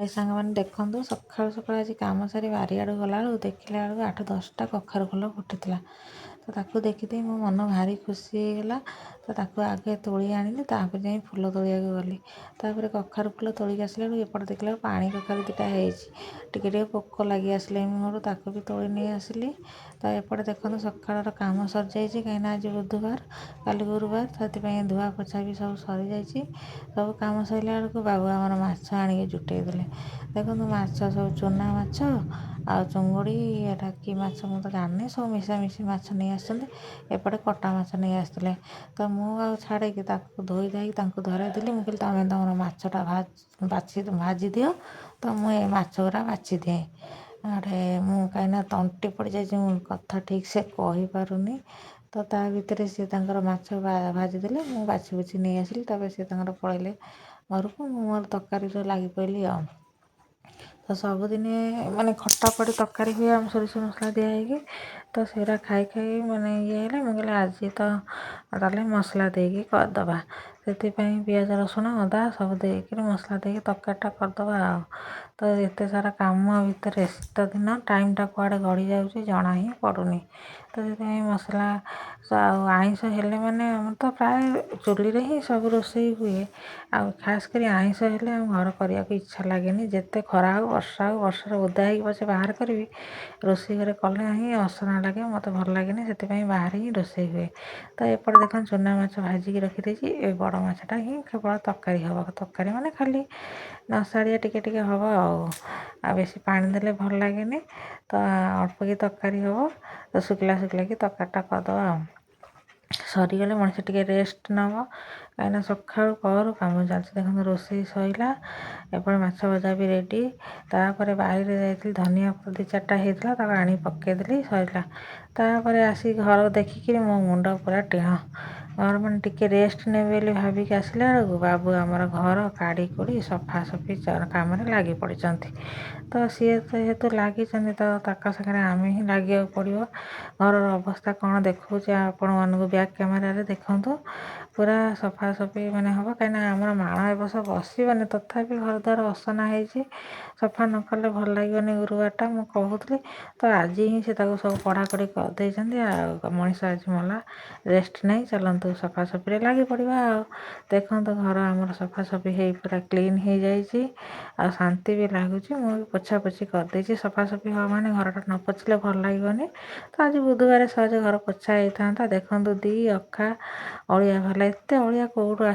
ଏ ସାଙ୍ଗମାନେ ଦେଖନ୍ତୁ ସକାଳୁ ସକାଳୁ ଆଜି କାମ ସାରି ବାରିଆଡ଼କୁ ଗଲାବେଳକୁ ଦେଖିଲା ବେଳକୁ 8-10ଟା କଖାରୁ ଫୁଲ ଫୁଟିଥିଲା। ତ ତାକୁ ଦେଖିଦେଇ ମୋ ମନ ଭାରି ଖୁସି ହେଇଗଲା। ତ ତାକୁ ଆଗେ ତୋଳି ଆଣିଲି, ତାପରେ ଯାଇ ଫୁଲ ତୋଳିବାକୁ ଗଲି। ତାପରେ କଖାରୁ ଫୁଲ ତୋଳିକି ଆସିଲା ବେଳକୁ ଏପଟେ ଦେଖିଲା ବେଳକୁ ପାଣି କଖାରୁ ଦୁଇଟା ହେଇଛି। ଟିକେ ଟିକେ ପୋକ ଲାଗି ଆସିଲେ ମୋର ତାକୁ ବି ତୋଳି ନେଇ ଆସିଲି। ତ ଏପଟେ ଦେଖନ୍ତୁ ସକାଳର କାମ ସରିଯାଇଛି, କାହିଁକିନା ଆଜି ବୁଧବାର, କାଲି ଗୁରୁବାର, ସେଥିପାଇଁ ଧୁଆ ପୋଛା ବି ସବୁ ସରିଯାଇଛି। ସବୁ କାମ ସରିଲା ବେଳକୁ ବାବୁ ଆମର ମାଛ ଆଣିକି ଜୁଟେଇ ଦେଲେ। ଦେଖନ୍ତୁ ମାଛ ସବୁ ଚୁନା ମାଛ ଆଉ ଚୁଙ୍ଗୁଡ଼ି, ଏଟା କି ମାଛ ମୁଁ ତ ଜାଣିନି, ସବୁ ମିଶାମିଶି ମାଛ ନେଇ ଆସିଛନ୍ତି। ଏପଟେ କଟା ମାଛ ନେଇ ଆସିଥିଲେ। ତ ମୁଁ ଆଉ ଛାଡ଼ିକି ତାକୁ ଧୋଇ ଧାଇକି ତାଙ୍କୁ ଧରାଇ ଦେଲି। ମୁଁ କହିଲି ତମେ ତମର ମାଛଟା ଭାଜି ଦିଅ, ତ ମୁଁ ଏ ମାଛ ଗୁଡ଼ା ବାଛି ଦିଏ। ଆଡ଼େ ମୁଁ କାହିଁକିନା ତଣ୍ଟି ପଡ଼ିଯାଇଛି, ମୁଁ କଥା ଠିକ୍ ସେ କହିପାରୁନି। ତ ତା ଭିତରେ ସିଏ ତାଙ୍କର ମାଛ ଭାଜିଦେଲେ, ମୁଁ ବାଛି ବୁଛି ନେଇ ଆସିଲି। ତାପରେ ସିଏ ତାଙ୍କର ପଳେଇଲେ ଘରକୁ, ମୁଁ ମୋର ତରକାରୀରେ ଲାଗି ପଡ଼ିଲି ଆଉ। ତ ସବୁଦିନେ ମାନେ ଖଟା ପଡ଼ି ତରକାରୀ ହୁଏ ଆମ ସୋରିଷ ମସଲା ଦିଆ ହେଇକି। ତ ସେଇଟା ଖାଇ ଖାଇ ମାନେ ଇଏ ହେଲେ, ମୁଁ କହିଲି ଆଜି ତ ତାହେଲେ ମସଲା ଦେଇକି କରିଦେବା। ସେଥିପାଇଁ ପିଆଜ ରସୁଣ ଅଦା ସବୁ ଦେଇକିରି ମସଲା ଦେଇକି ତରକାରୀଟା କରିଦେବା ଆଉ। ତ ଏତେ ସାରା କାମ ଭିତରେ ଶୀତ ଦିନ ଟାଇମ୍ଟା କୁଆଡ଼େ ଗଡ଼ି ଯାଉଛି ଜଣା ହିଁ ପଡ଼ୁନି। ତ ସେଥିପାଇଁ ମସଲା ଆଉ ଆଇଁଷ ହେଲେ ମାନେ ଆମର ତ ପ୍ରାୟ ଚୁଲିରେ ହିଁ ସବୁ ରୋଷେଇ ହୁଏ। ଆଉ ଖାସ କରି ଆଇଁଷ ହେଲେ ଆମ ଘର କରିବାକୁ ଇଚ୍ଛା ଲାଗେନି। ଯେତେ ଖରା ହଉ ବର୍ଷା ହଉ, ବର୍ଷାରେ ଓଦା ହେଇକି ପଛେ ବାହାର କରିବି, ରୋଷେଇ ଘରେ କଲେ ହିଁ ଅସନା ଲାଗେ, ମୋତେ ଭଲ ଲାଗେନି। ସେଥିପାଇଁ ବାହାରେ ହିଁ ରୋଷେଇ ହୁଏ। ତ ଏପଟେ ଦେଖନ୍ତୁ ଚୁନା ମାଛ ଭାଜିକି ରଖିଦେଇଛି। ଏ ବଡ଼ ମାଛଟା ହିଁ କେବଳ ତରକାରୀ ହେବ। ତରକାରୀ ମାନେ ଖାଲି ନସାଳିଆ ଟିକେ ଟିକେ ହେବ ଆଉ ବେଶୀ ପାଣି ଦେଲେ ଭଲ ଲାଗେନି। ତ ଅଳ୍ପ କି ତରକାରୀ ହେବ। ତ ଶୁଖିଲା ଶୁଖିଲା କି ତରକାରୀଟା କରିଦେବା ଆଉ। ସରିଗଲେ ମଣିଷ ଟିକେ ରେଷ୍ଟ ନେବ, କାହିଁକିନା ସକାଳୁ ପହରୁ କାମ ଚାଲିଛି। ଦେଖନ୍ତୁ ରୋଷେଇ ସରିଲା, ଏପଟେ ମାଛ ଭଜା ବି ରେଡ଼ି। ତାପରେ ବାରିରେ ଯାଇଥିଲି, ଧନିଆ 2-4ଟା ହେଇଥିଲା, ତାକୁ ଆଣି ପକେଇଦେଲି, ସରିଲା। ତାପରେ ଆସିକି ଘର ଦେଖିକିରି ମୋ ମୁଣ୍ଡ ପୁରା ଟିଣ। ଘର ମାନେ ଟିକେ ରେଷ୍ଟ ନେବି ବୋଲି ଭାବିକି ଆସିଲା ବେଳକୁ ବାବୁ ଆମର ଘର କାଢ଼ି କୁଢ଼ି ସଫାସଫି କାମରେ ଲାଗି ପଡ଼ିଛନ୍ତି। ତ ସିଏ ଯେହେତୁ ଲାଗିଛନ୍ତି, ତ ତାଙ୍କ ସାଙ୍ଗରେ ଆମେ ହିଁ ଲାଗିବାକୁ ପଡ଼ିବ। ଘରର ଅବସ୍ଥା କ'ଣ ଦେଖାଉଛି ଆପଣମାନଙ୍କୁ ବ୍ୟାକ୍ କ୍ୟାମେରାରେ ଦେଖନ୍ତୁ। ପୁରା ସଫାସଫି ମାନେ ହେବ, କାହିଁକିନା ଆମର ମାଣ ଏ ବର୍ଷ ବସିବନି। ତଥାପି ଘର ଦ୍ୱାର ଅସନା ହେଇଛି, ସଫା ନ କଲେ ଭଲ ଲାଗିବନି। ଗୁରୁବାରଟା ମୁଁ କହୁଥିଲି, ତ ଆଜି ହିଁ ସେ ତାକୁ ସବୁ କଢ଼ାକଢ଼ି କରିଦେଇଛନ୍ତି। ଆଉ ମଣିଷ ଆଜି ମଲା, ରେଷ୍ଟ ନେଇ ଚାଲନ୍ତୁ ସଫାସଫିରେ ଲାଗି ପଡ଼ିବା ଆଉ। ଦେଖନ୍ତୁ ଘର ଆମର ସଫାସଫି ହେଇ ପୁରା କ୍ଲିନ୍ ହେଇଯାଇଛି, ଆଉ ଶାନ୍ତି ବି ଲାଗୁଛି। ମୁଁ ବି ପୋଛାପୋଛି କରିଦେଇଛି। ସଫାସଫି ହେବ ମାନେ ଘରଟା ନ ପୋଛିଲେ ଭଲ ଲାଗିବନି। ତ ଆଜି ବୁଧବାର ସହଜେ ଘର ପୋଛା ହେଇଥାନ୍ତା। ଦେଖନ୍ତୁ 2 ଅଖା ଅଳିଆ ବାହାରିଲା। ଏତେ ଅଳିଆ କେଉଁଠୁ